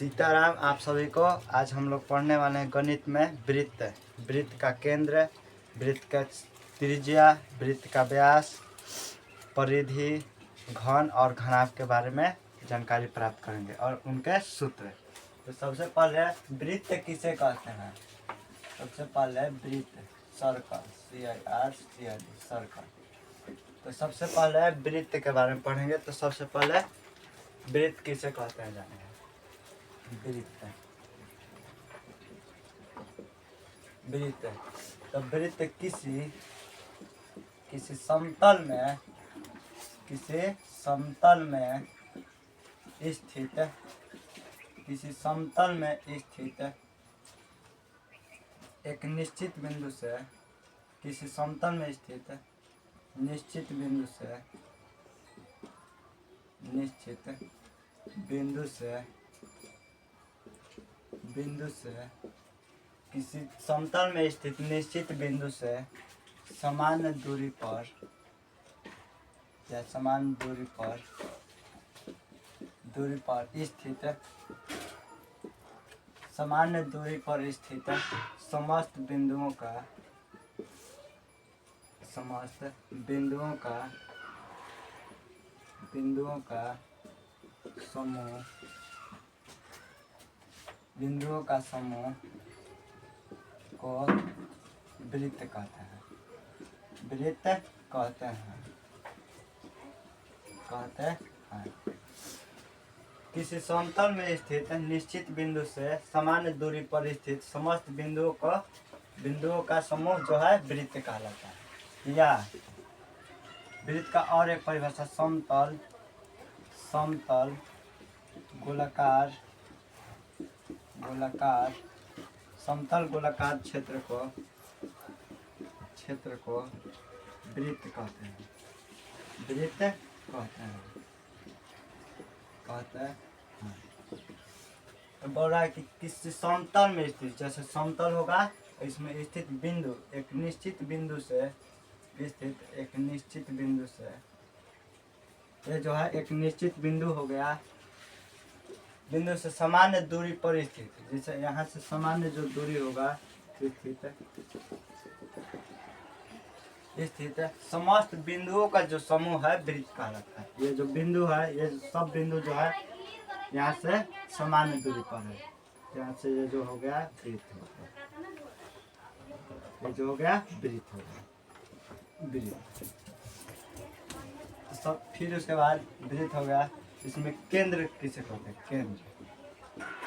सीताराम। आप सभी को आज हम लोग पढ़ने वाले हैं गणित में वृत्त। वृत्त का केंद्र, वृत्त का त्रिज्या, वृत्त का व्यास, परिधि, घन और घनाभ के बारे में जानकारी प्राप्त करेंगे और उनके सूत्र। तो सबसे पहले वृत्त किसे कहते हैं? सबसे पहले वृत्त, सर्कल, CIRCLE, सर्कल। तो सबसे पहले वृत्त के बारे में पढ़ेंगे। तो सबसे पहले वृत्त किसे कहते हैं जानेंगे। वृत्त, वृत्त तो वृत्त किसी समतल में स्थित एक निश्चित बिंदु से किसी समतल में स्थित निश्चित बिंदु से समान दूरी पर स्थित समस्त बिंदुओं का समूह को वृत्त कहते हैं। किसी समतल में स्थित निश्चित बिंदु से समान दूरी पर स्थित समस्त बिंदुओं का समूह जो है वृत्त कहलाता है। या वृत्त का और एक परिभाषा समतल गोलाकार क्षेत्र को वृत्त कहते हैं। तो बोल रहा है कि किसी समतल में स्थित, जैसे समतल होगा इसमें स्थित बिंदु एक निश्चित बिंदु से ये जो है एक निश्चित बिंदु हो गया, बिंदु से सामान्य दूरी पर स्थित, जैसे यहाँ से सामान्य जो दूरी होगा स्थित समस्त बिंदुओं का जो समूह है वृत्त कहलाता है। ये जो बिंदु है, ये सब बिंदु जो है यहाँ से सामान्य दूरी पर है। यहाँ से ये जो हो गया वृत्त हो गया, वृत्त। सब फिर उसके बाद वृत्त हो गया। इसमें केंद्र किसे कहते हैं?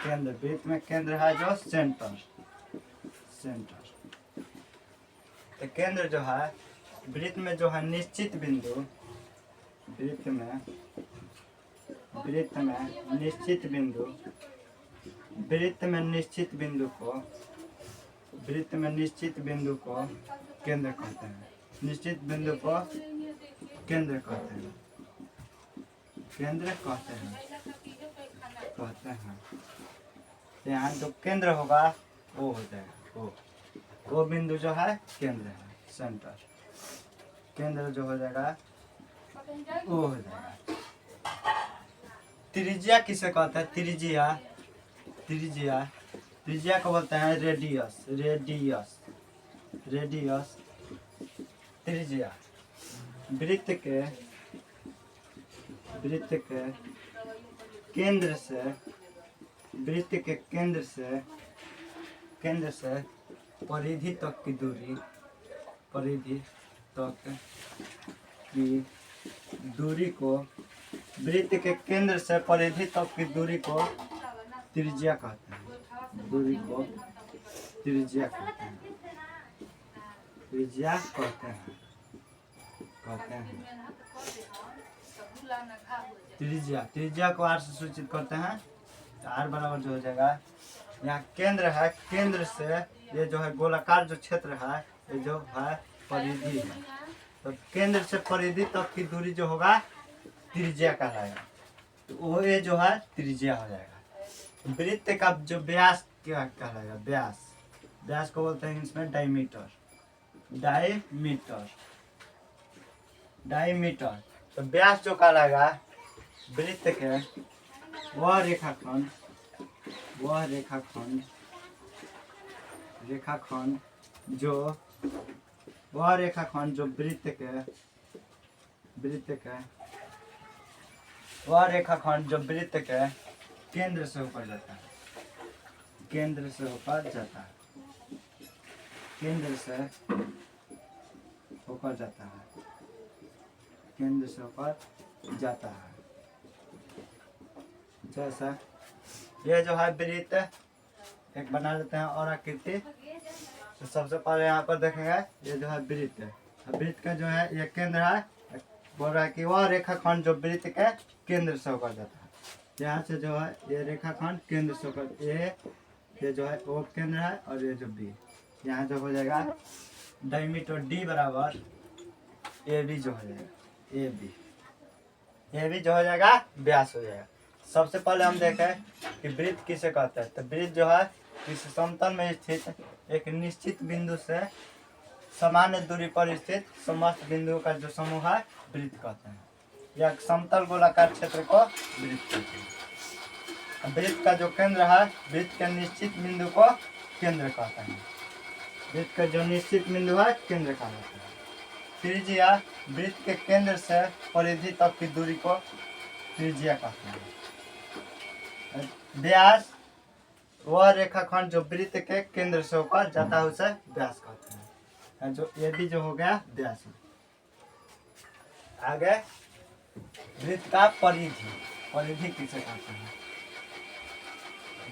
केंद्र वृत्त में केंद्र है जो सेंटर। तो केंद्र जो है वृत्त में जो है निश्चित बिंदु, वृत्त में निश्चित बिंदु को केंद्र कहते हैं। निश्चित बिंदु को केंद्र कहते हैं। यहाँ जो केंद्र होगा वो हो जाएगा, वो बिंदु जो है केंद्र है, सेंटर। केंद्र जो हो जाएगा वो हो जाएगा। त्रिज्या किसे कहते हैं? त्रिज्या को बोलते हैं रेडियस। त्रिज्या वृत्त के केंद्र से परिधि तक की दूरी को वृत्त के केंद्र से परिधि तक की दूरी को त्रिज्या कहते हैं। त्रिज्या को R से सूचित करते हैं। तो R बराबर जो हो जाएगा, यहाँ केंद्र है, केंद्र से ये जो है गोलाकार जो क्षेत्र है ये जो है परिधि है। तो केंद्र से परिधि तक की दूरी जो होगा त्रिज्या कहलाएगा। तो वो ये जो है त्रिज्या हो जाएगा। वृत्त का जो व्यास क्या कहलाएगा? व्यास को बोलते हैं इसमें डायमीटर। तो व्यास जो कहलाएगा वृत्त के वह रेखाखंड वह रेखाखंड जो वह रेखाखंड जो वृत्त के वह रेखाखंड जो वृत्त के केंद्र से ऊपर जाता है, केंद्र से ऊपर जाता है, केंद्र से ऊपर जाता है, केंद्र से ऊपर जाता है। जैसा ये जो है वृत्त एक बना लेते हैं और आकृति। तो सबसे पहले यहाँ पर देखेंगे ये जो है वृत्त है, वृत्त का जो है ये केंद्र है, बोल रहा है कि वह रेखाखंड जो वृत्त के केंद्र से होकर जाता है। यहाँ से जो है ये रेखाखंड केंद्र से होकर ये जो है वो केंद्र है और ये जो बी, यहाँ जो हो जाएगा डायमीटर डी बराबर ए बी जो हो जाएगा ए बी जो हो जाएगा व्यास हो जाएगा। सबसे पहले हम देखें कि वृत्त किसे कहते हैं। तो वृत्त जो है किसी समतल में स्थित एक निश्चित बिंदु से सामान्य दूरी पर स्थित समस्त बिंदुओं का जो समूह है वृत्त कहते हैं, या समतल गोलाकार क्षेत्र को वृत्त कहते हैं। वृत्त का जो केंद्र है, वृत्त के निश्चित बिंदु को केंद्र कहते हैं, वृत्त का जो निश्चित बिंदु है केंद्र कहा जाता है। त्रिज्या वृत्त के केंद्र से परिधि तक की दूरी को त्रिज्या कहते हैं। व्यास वह रेखाखंड जो वृत्त के केंद्र से ऊपर जाता है उसे व्यास कहते हैं। जो ये भी जो हो गया व्यास। आगे वृत्त का परिधि किसे कहते हैं।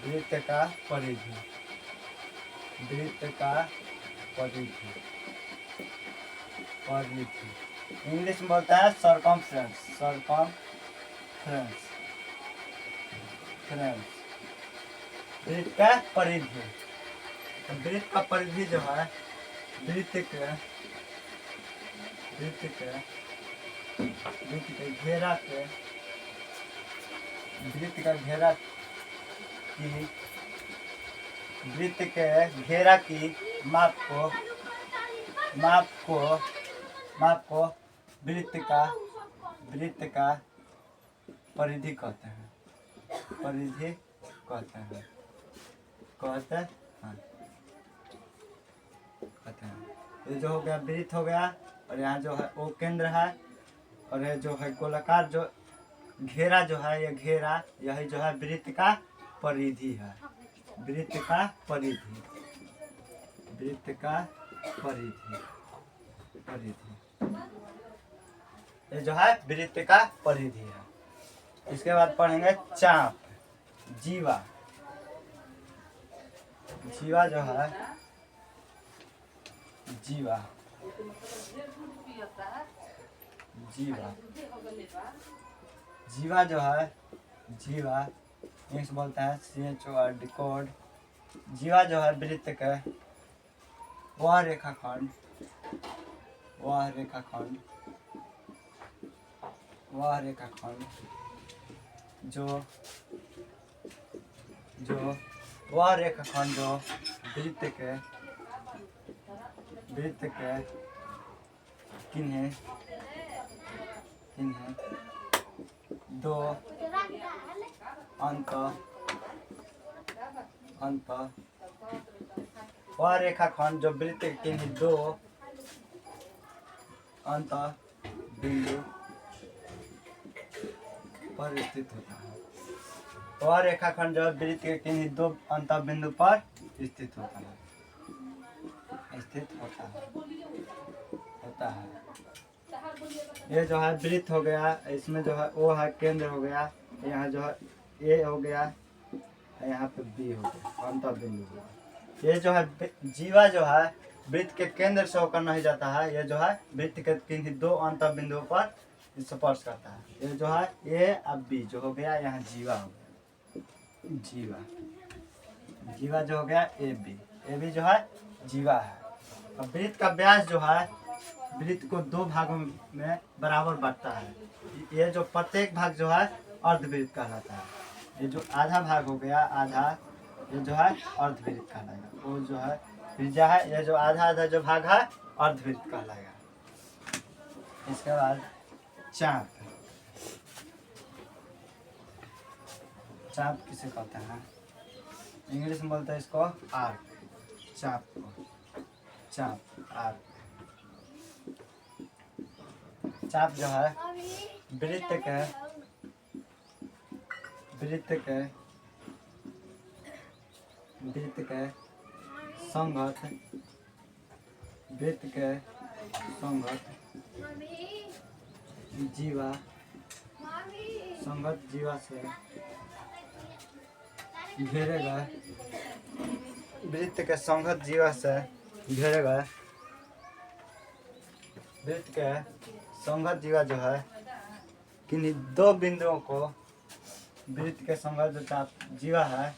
वृत्त का परिधि इंग्लिश में बोलता है सरकमफ्रेंस। वृत्त का परिधि, वृत्त का परिधि जो है वृत्त के घेरा की माप को वृत्त का परिधि कहते हैं। ये जो हो गया वृत्त हो गया, और यहाँ जो है वो केंद्र है, और ये जो है गोलाकार जो घेरा जो है ये घेरा यही जो है वृत्त का परिधि है। वृत्त का परिधि ये जो है वृत्त का परिधि है। इसके बाद पढ़ेंगे चाप। जीवा जो है इंग्लिश बोलता है CHORD कोड। जीवा जो है वृत्त के वह रेखाखंड जो वृत्त के किन्हें दो अंत वह रेखाखंड जो वृत्त के किन्हीं दो अंत बिंदु पर स्थित होता है। वह रेखाखंड जो वृत्त के किन्हीं दो अंत बिंदु पर स्थित होता है। ये जो है वृत्त हो गया, इसमें जो है वो है केंद्र हो गया, यहाँ जो है ए हो गया, यहाँ पे बी हो गया, अंत बिंदु हो गया। ये जो है जीवा जो है वृत्त के केंद्र से होकर नहीं जाता है, ये जो है वृत्त के किन्हीं दो अंत बिंदुओं पर स्पर्श करता है। ये जो है ए अब बी जो हो गया, यहाँ जीवा हो गया, जीवा जो हो गया ए बी जो है जीवा है। अब वृत्त का व्यास जो है वृत्त को दो भागों में बराबर बांटता है। ये जो प्रत्येक भाग जो है अर्धवृत्त कहलाता है। ये जो आधा भाग हो गया, ये जो है अर्धवृत्त कहलाएगा। वो जो है त्रिज्या है, ये जो आधा जो भाग है अर्धवृत्त कहलाएगा। इसके बाद चाप किसे कहते हैं। इंग्लिश में बोलते हैं इसको आर्क, चाप को, चाप आर्क। चाप जो है वृत्त के संगत, वृत्त के संगत जीवा, संगत जीवा से घेरे गए, वृत्त के संगत जीवा से घेरे गए, वृत्त के संगत जीवा जो है किन्हीं दो बिंदुओं को, वृत्त के संगत जो चाप जीवा है,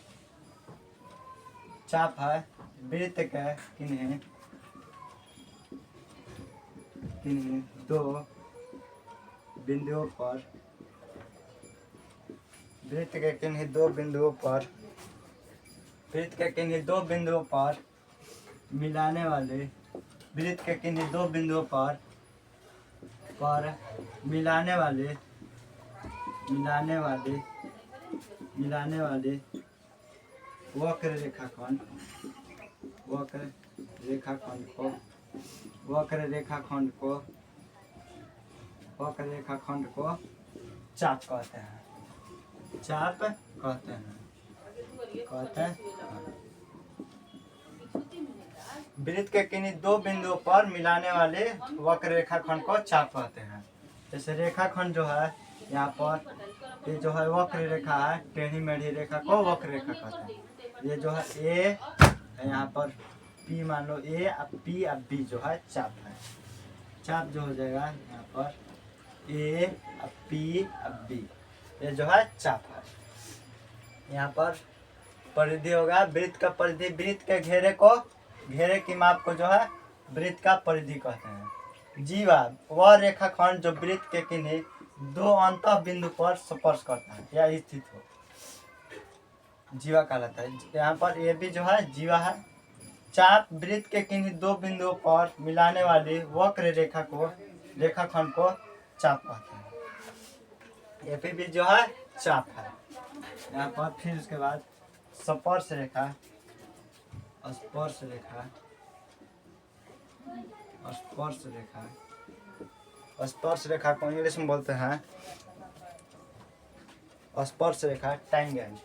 चाप है, वृत्त के किन्हीं दो बिंदुओं पर, वृत्त के किन्हीं दो बिंदुओं पर, वृत्त के किन्हीं दो बिंदुओं पर मिलाने वाले, वृत्त के किन्हीं दो बिंदुओं पर मिलाने वाले वक्र रेखाखंड को चाप कहते हैं, चाप कहते हैं। वृत्त के किन्हीं दो बिंदुओं पर मिलाने वाले वक्र रेखाखंड को चाप कहते हैं। जैसे रेखाखंड जो है यहाँ पर ये जो है वक्र रेखा है, टेढ़ी मेढ़ी रेखा को वक्र रेखा कहते हैं। ये जो है ए, यहाँ पर पी मान लो, ए अब पी अब बी जो है चाप है। चाप जो हो जाएगा यहाँ पर ए अब पी अब बी, ये जो है चाप है। यहाँ पर परिधि होगा वृत्त का परिधि, वृत्त के घेरे की माप को जो है वृत्त का परिधि कहते हैं। जीवा वह रेखाखंड जो वृत्त के किन्हीं दो अंत बिंदु पर स्पर्श करता है या स्थित हो, जीवा कहलाता है। यहाँ पर ये भी जो है जीवा है। चाप वृत्त के किन्हीं दो बिंदुओं पर मिलाने वाली वक्र रेखाखंड को चाप कहते हैं। ये भी जो है चाप है। यहाँ पर फिर उसके बाद स्पर्श रेखा, स्पर्श रेखा, स्पर्श रेखा, स्पर्श रेखा को इंग्लिश में बोलते हैं स्पर्श रेखा, टैंजेंट,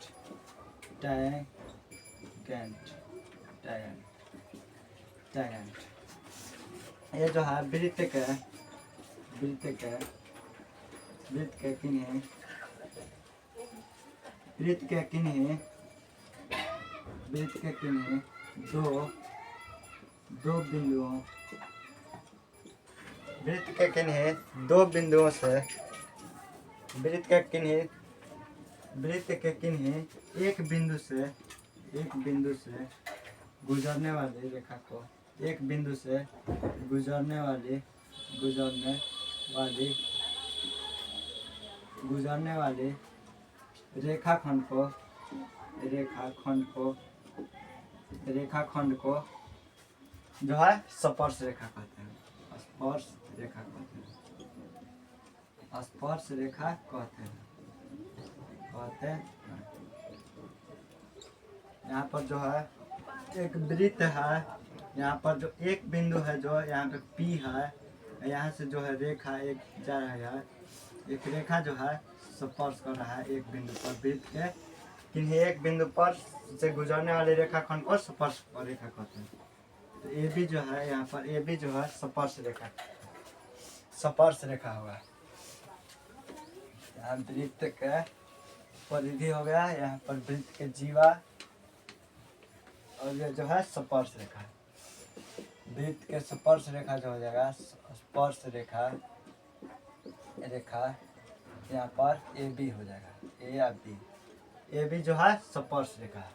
ये जो है वृत्त के किन्हीं दो बिंदुओं, वृत्त के किन्हीं दो बिंदुओं से, वृत्त के किन्हीं एक बिंदु से गुजरने वाली रेखा को, एक बिंदु से गुजरने वाली रेखाखंड को जो है स्पर्श रेखा कहते हैं। स्पर्श रेखा कहते हैं। यहाँ पर जो है एक वृत्त है, यहाँ पर जो एक बिंदु है जो यहाँ पे P है, यहाँ से जो है रेखा एक जा रहा है, एक रेखा जो है स्पर्श कर रहा है एक बिंदु पर, वृत्त के किन्हीं एक बिंदु पर से गुजरने वाले रेखाखंड को स्पर्श रेखा कहते हैं। तो ये भी जो है यहाँ पर ये भी जो है स्पर्श रेखा होगा। यहाँ वृत्त के परिधि हो गया, यहाँ पर वृत्त के जीवा, और ये जो है स्पर्श रेखा, वृत्त के स्पर्श रेखा जो हो जाएगा स्पर्श रेखा यहाँ पर ए बी हो जाएगा, ए या बी, ए भी जो है स्पर्श रेखा है।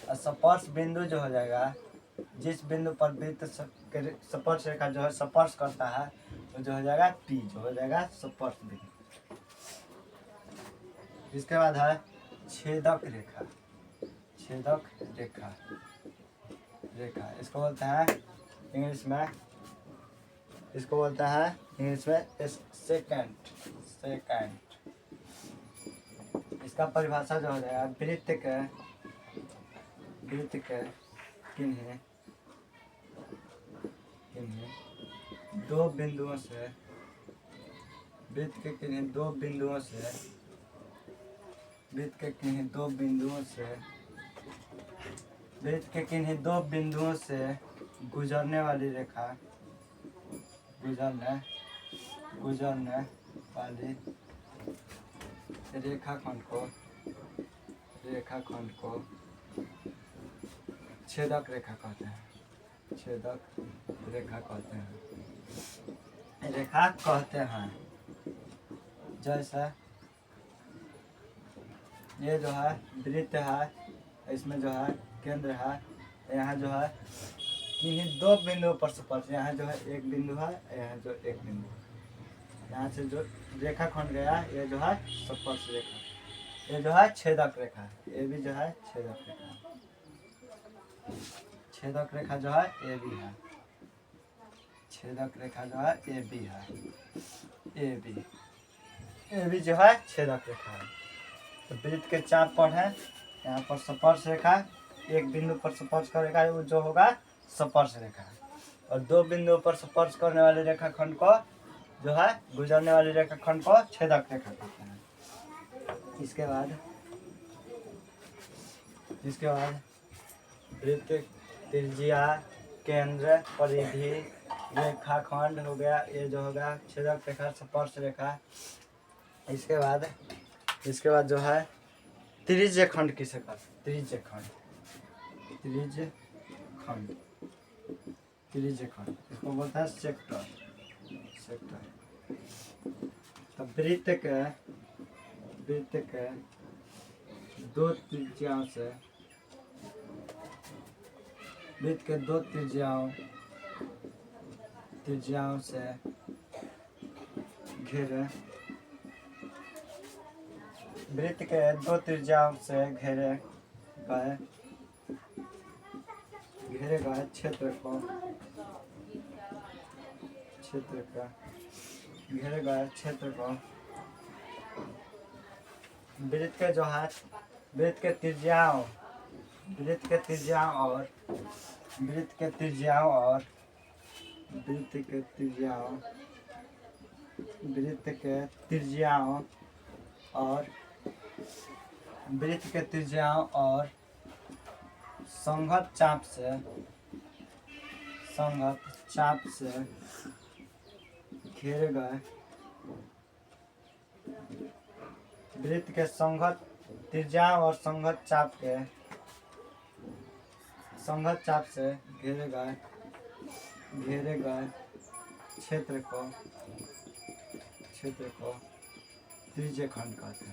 और स्पर्श बिंदु जो हो जाएगा, जिस बिंदु पर वृत्त स्पर्श रेखा जो है स्पर्श करता है वो जो हो जाएगा पी, जो हो जाएगा स्पर्श बिंदु। इसके बाद है छेदक रेखा, इसको बोलते हैं इंग्लिश में सेकेंड। इसका परिभाषा जो हो जाएगा, वृत्त वृत्त के किन्हीं दो बिंदुओं से वृत्त के किन्हीं दो बिंदुओं से वृत्त के किन्हीं दो बिंदुओं से वृत्त के किन्हीं दो बिंदुओं से गुजरने वाली रेखा गुजरने वाली रेखाखंड को छेदक रेखा कहते हैं। छेदक रेखा कहते हैं। जैसे ये जो है वृत्त है, इसमें जो है केंद्र है, यहाँ जो है किन्हीं दो बिंदुओं पर स्पर्श, यहाँ जो है एक बिंदु है, यहाँ जो एक बिंदु, यहाँ से जो रेखा खंड गया ये जो है स्पर्श रेखा, ये जो है छेदक रेखा है, ये भी जो है छेदक रेखा है। छेदक रेखा जो है ये भी है, छेदक रेखा जो है ये भी है, ये भी जो है छेदक रेखा है। तो वृत्त के चाप पर है, यहाँ पर स्पर्श रेखा, एक बिंदु पर स्पर्श करेगा वो जो होगा स्पर्श रेखा, और दो बिंदुओं पर स्पर्श करने वाले रेखाखंड को जो है गुजरने वाली रेखाखंड को छेदक रेखा कहते हैं। इसके बाद वृत्त, त्रिज्या, केंद्र, परिधि, रेखाखंड हो गया, ये जो होगा छेदक रेखा, स्पर्श रेखा। इसके बाद जो है त्रिज्य खंड किसे कहते हैं? त्रिज्य खंड इसको बोलता है सेक्टर। तो वृत्त के दो त्रिज्याओं से वृत्त के दो त्रिज्याओं से घेरे वृत्त के दो त्रिज्याओं से घेरे गए क्षेत्र को वृत्त के जो है वृत्त के त्रिज्याओं और संगत चाप से घेरे गए वृत्त के संगत त्रिज्याओं और संगत चाप से घेरे गए क्षेत्र को त्रिज्य खंड कहते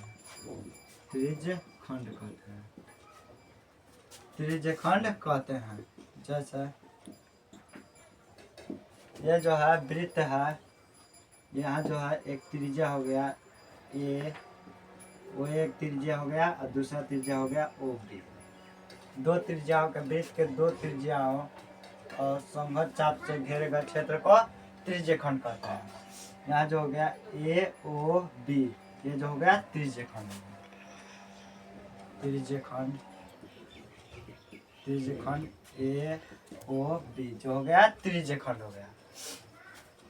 हैं। जैसे ये जो है वृत्त है, यहाँ जो है एक त्रिज्या हो गया ये, वो एक त्रिज्या हो गया और दूसरा त्रिज्या हो गया ओ बी। दो त्रिज्याओं के वृत्त के दो त्रिज्याओं और संगत चाप से घेरे गए क्षेत्र को त्रिज्य खंड कहता है। यहाँ जो हो गया ए ओ बी, ये जो हो गया त्रिज्य खंड ए ओ बी जो हो गया त्रिज्य खंड हो गया।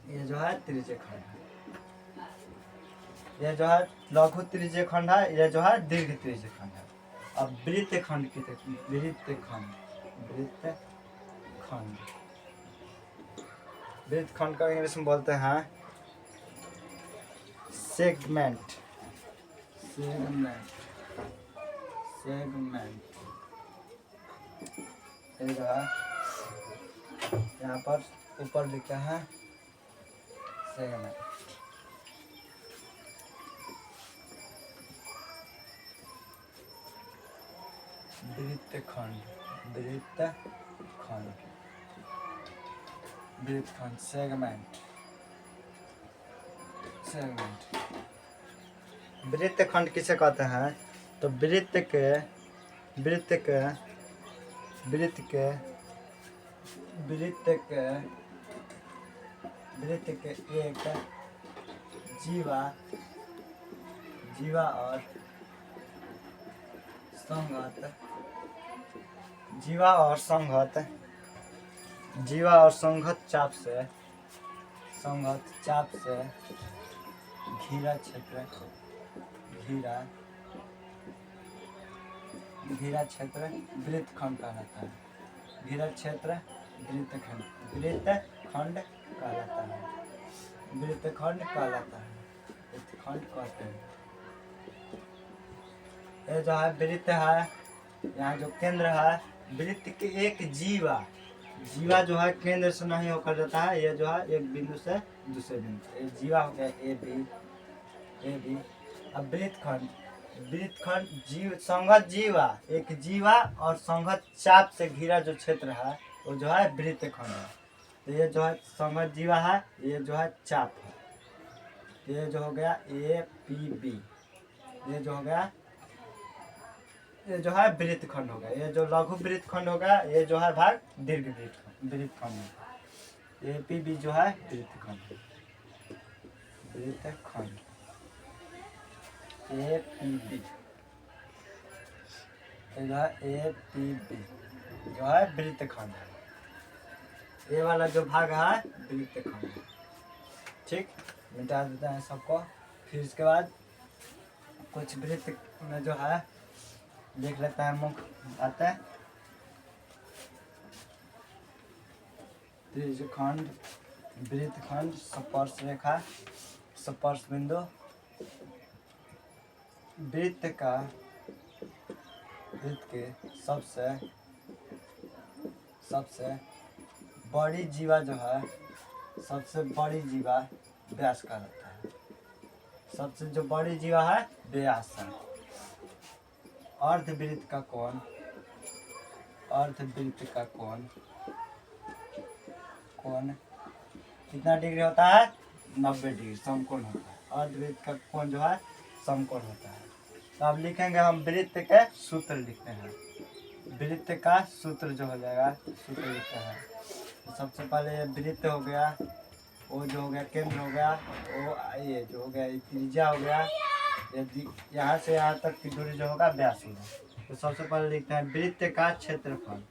ये जो है त्रिज्य खंड है, ये जो है लघु त्रिज्य खंड है, ये जो है दीर्घ त्रिज्य खंड है। अब वृत्त खंड का इंग्लिश में बोलते हैं सेगमेंट। यहाँ पर ऊपर लिखा है सेगमेंट। वृत्त खंड सेगमेंट। वृत्त खंड किसे कहते हैं? तो वृत्त के एक जीवा और संगत, जीवा और संगत, जीवा और संगत चाप से, संगत चाप से घिरा क्षेत्र, घिरा घिरा क्षेत्र वृत्तखंड कहलाता है। घिरा क्षेत्र वृत्तखंड, वृत्तखंड कहलाता है, वृत्तखंड कहलाता है, वृत्तखंड कहते हैं। ये जो है वृत्त है, यहाँ जो केंद्र है वृत्त के एक जीवा, जीवा जो है केंद्र से नहीं होकर जाता है, ये जो है एक बिंदु से दूसरे बिंदु, ये जीवा हो गया ए बी। अब वृत्तखंड, वृत्तखंड जीव, संगत जीवा, एक जीवा और संगत चाप से घिरा जो क्षेत्र है वो जो है वृत्तखंड है। तो ये जो है संगत जीवा है, ये जो है चाप है, ये जो हो गया ए पी बी, ये जो हो गया, ये जो है वृत्तखंड हो गया। ये जो लघु वृत्तखंड हो गया, ये जो है भाग दीर्घ वृत्तखंड है। ए पी बी जो है वृत्तखंड, वृत्तखंड ए पी बी, जो है ए पी बी जो है वृत्तखंड है। ये वाला जो भाग है वृत्तखंड है। ठीक, मिटा देते हैं सबको। फिर इसके बाद कुछ वृत्त में जो है देख लेते हैं, मुख्य आते हैं त्रिज्यखंड, वृत्तखंड, स्पर्श रेखा, स्पर्श बिंदु। वृत्त के सबसे बड़ी जीवा जो है, सबसे बड़ी जीवा व्यास कहलाता है। सबसे जो बड़ी जीवा है व्यास है। अर्धवृत्त का कोण, अर्धवृत्त का कोण कितना डिग्री होता है? 90 डिग्री समकोण होता है। अर्धवृत्त का कोण जो है समकोण होता है। तो अब लिखेंगे हम वृत्त के सूत्र लिखते हैं। वृत्त का सूत्र जो हो जाएगा, सूत्र लिखते हैं। तो सबसे पहले ये वृत्त हो गया, वो जो हो गया केंद्र हो गया, वो ये जो हो गया त्रिज्या हो गया, यदि यहाँ से यहाँ तक की दूरी जो होगा व्यास होगा। तो सबसे पहले लिखते हैं वृत्त का क्षेत्रफल,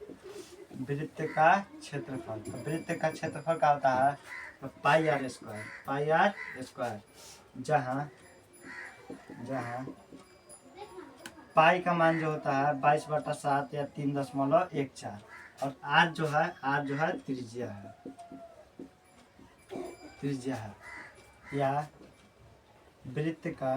वृत्त का क्षेत्रफल। तो वृत्त का क्षेत्रफल क्या होता है? तो pi r square, pi r square, जहाँ पाई का मान जो होता है 22/7 या 3.14, और आर जो है त्रिज्या है, या वृत्त का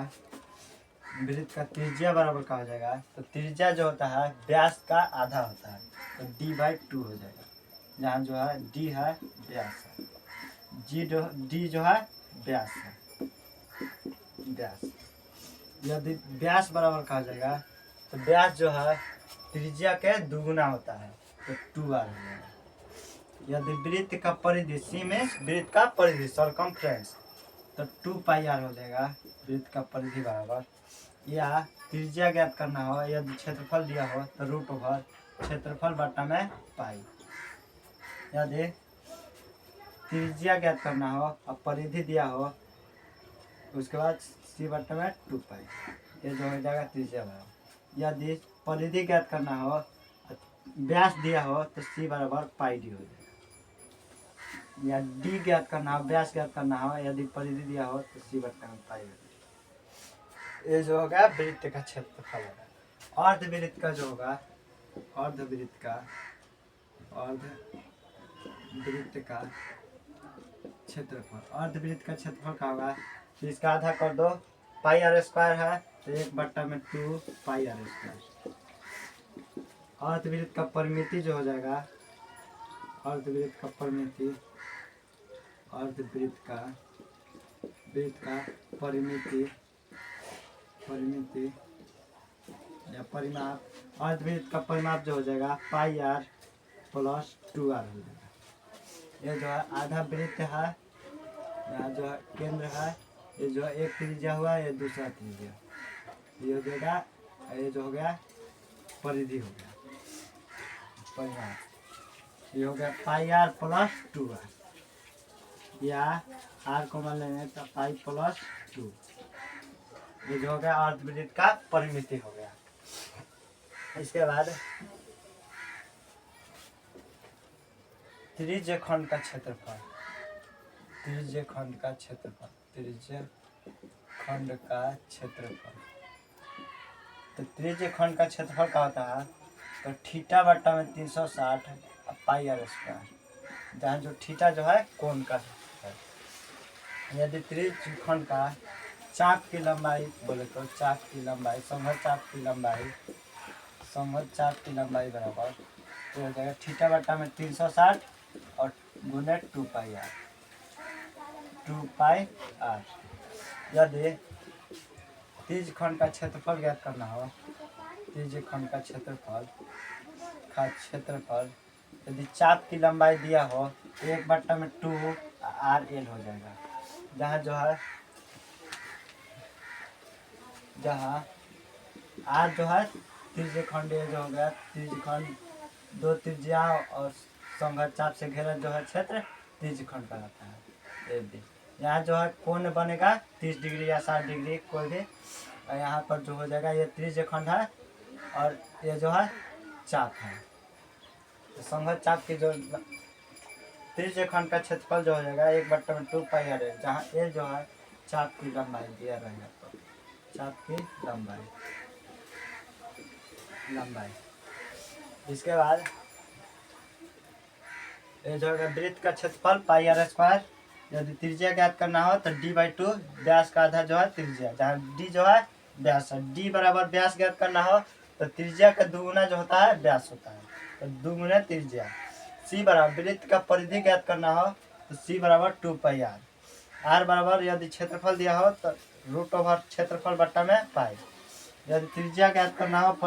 त्रिज्या बराबर का हो जाएगा। तो त्रिज्या जो होता है व्यास का आधा होता है, तो d/2 हो जाएगा। जहाँ जो है d है व्यास है, d जो है व्यास है, व्यास। यदि व्यास बराबर कहा जाएगा तो व्यास जो है त्रिज्या के दुगुना होता है, तो 2r हो जाएगा। यदि वृत्त का परिधि, सी में वृत्त का परिधि सर्कमफ्रेंस, तो 2πr हो जाएगा वृत्त का परिधि बराबर। या त्रिज्या ज्ञात करना हो, यदि क्षेत्रफल दिया हो तो √ओवर क्षेत्रफल बटा में पाई। यदि त्रिज्या ज्ञात करना हो और परिधि दिया हो, उसके बाद c बटा में 2π, ये जो हो जाएगा त्रिज्या बराबर। यदि परिधि ज्ञात करना हो, व्यास दिया हो, तो c बराबर πd हो जाएगा। या d ज्ञात करना हो, व्यास ज्ञात करना हो, यदि परिधि दिया हो तो c बटा में पाई हो जाएगा। ये जो होगा वृत्त का क्षेत्रफल होगा। अर्धवृत्त का जो होगा, अर्धवृत्त का क्षेत्रफल, अर्धवृत्त का क्षेत्रफल का होगा, तो इसका आधा कर दो, πr² है तो 1/2πr²। अर्धवृत्त का परिमिति जो हो जाएगा, अर्धवृत्त का परिमिति, अर्धवृत्त का या परिमाप, अर्धवृत्त का परिमाप जो हो जाएगा πr + 2r हो जाएगा। ये जो है आधा वृत्त है, यहाँ जो है केंद्र है, ये जो है एक त्रिज्या हुआ, ये दूसरा त्रिज्या, ये हो जाएगा, ये जो हो गया परिधि हो गया, परिमाप। ये हो गया πr + 2r, या r को मान लेंगे तो पाई + 2। ये जो हो गया अर्धवृत्त का परिमिति हो गया। इसके बाद त्रिज्य खंड का क्षेत्रफल, त्रिज्य खंड का क्षेत्रफल, त्रिज्य खंड का क्षेत्रफल। तो त्रिज्य खंड का क्षेत्रफल क्या होता है? तो थीटा बट्टा में 360 पाई आर स्क्वायर, जहाँ जो थीटा जो है कोण का है। यदि त्रिज्य खंड का चाप की लंबाई बोले तो चाप की लंबाई, संगत चाप की लंबाई, संगत चाप की लंबाई बराबर तो हो जाएगा थीटा बट्टा में 360 और गुने 2 पाई आर, 2 पाई आर। यदि त्रिज्य खंड का क्षेत्रफल ज्ञात करना हो, त्रिज्य खंड का क्षेत्रफल यदि चाप की लंबाई दिया हो 1 बट्टा में 2 आर एल हो जाएगा, जहाँ जो है जहाँ आर जो है त्रिज्य खंड ये जो हो गया, त्रिज्य खंड 2 त्रिज्या और संगत चाप से घेरा जो है क्षेत्र त्रिज्य खंड कहलाता है। यहाँ जो है कोण बनेगा 30 डिग्री या 60 डिग्री कोई भी, और यहाँ पर जो हो जाएगा ये त्रिज्य खंड है और ये जो है चाप है। तो संगत चाप की जो त्रिज्य खंड का क्षेत्रफल जो हो जाएगा 1 बट्टा में 2 पाई आर है, जहाँ ये जो है चाप की लंबाई दिया रहेगा, तो चाप की लंबाई। इसके बाद ये जो है वृत्त का क्षेत्रफल पाई आर स्क्वायर। यदि त्रिज्या ज्ञात करना हो तो d/2 व्यास का आधा जो है त्रिज्या, जहाँ d जो है व्यास है, d बराबर व्यास ज्ञात करना हो तो त्रिज्या का दुगुना जो होता है व्यास होता है, तो दुगुना त्रिज्या। c बराबर वृत्त का परिधि ज्ञात करना हो तो c बराबर 2 पाई आर। r बराबर यदि क्षेत्रफल दिया हो तो √ओवर क्षेत्रफल बट्टा में पाई। यदि त्रिज्या ज्ञात करना हो